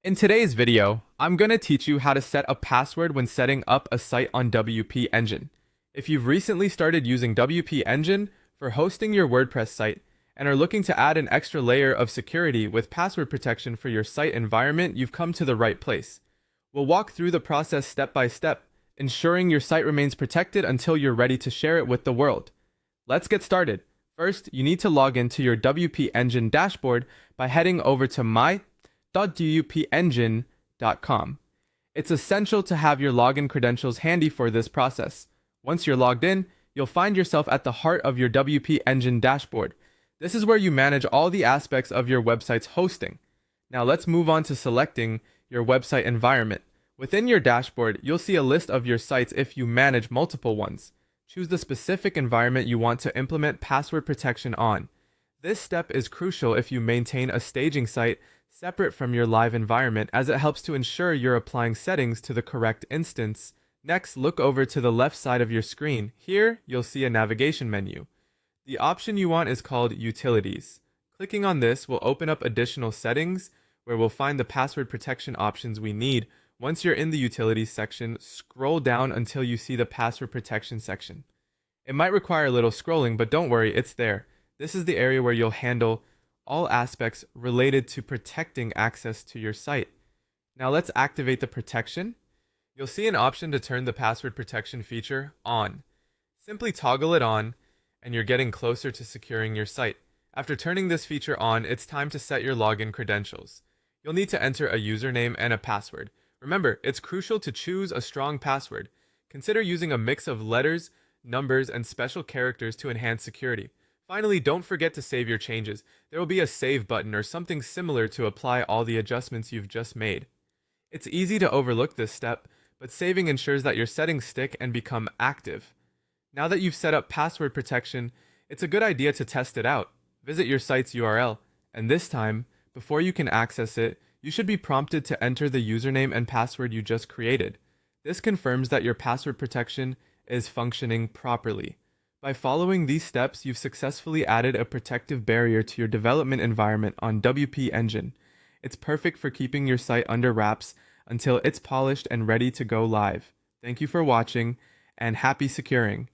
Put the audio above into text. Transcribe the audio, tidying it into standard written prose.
In today's video, I'm going to teach you how to set a password when setting up a site on WP Engine. If you've recently started using WP Engine for hosting your WordPress site and are looking to add an extra layer of security with password protection for your site environment, you've come to the right place. We'll walk through the process step by step, ensuring your site remains protected until you're ready to share it with the world. Let's get started. First, you need to log into your WP Engine dashboard by heading over to my.wpengine.com. It's essential to have your login credentials handy for this process. Once you're logged in, you'll find yourself at the heart of your WP Engine dashboard. This is where you manage all the aspects of your website's hosting. Now let's move on to selecting your website environment. Within your dashboard, you'll see a list of your sites if you manage multiple ones. Choose the specific environment you want to implement password protection on. This step is crucial if you maintain a staging site separate from your live environment, as it helps to ensure you're applying settings to the correct instance. Next, look over to the left side of your screen. Here, you'll see a navigation menu. The option you want is called Utilities. Clicking on this will open up additional settings where we'll find the password protection options we need. Once you're in the Utilities section, scroll down until you see the Password Protection section. It might require a little scrolling, but don't worry, it's there. This is the area where you'll handle all aspects related to protecting access to your site. Now let's activate the protection. You'll see an option to turn the password protection feature on. Simply toggle it on, and you're getting closer to securing your site. After turning this feature on, it's time to set your login credentials. You'll need to enter a username and a password. Remember, it's crucial to choose a strong password. Consider using a mix of letters, numbers, and special characters to enhance security. Finally, don't forget to save your changes. There will be a save button or something similar to apply all the adjustments you've just made. It's easy to overlook this step, but saving ensures that your settings stick and become active. Now that you've set up password protection, it's a good idea to test it out. Visit your site's URL, and this time, before you can access it, you should be prompted to enter the username and password you just created. This confirms that your password protection is functioning properly. By following these steps, you've successfully added a protective barrier to your development environment on WP Engine. It's perfect for keeping your site under wraps until it's polished and ready to go live. Thank you for watching, and happy securing!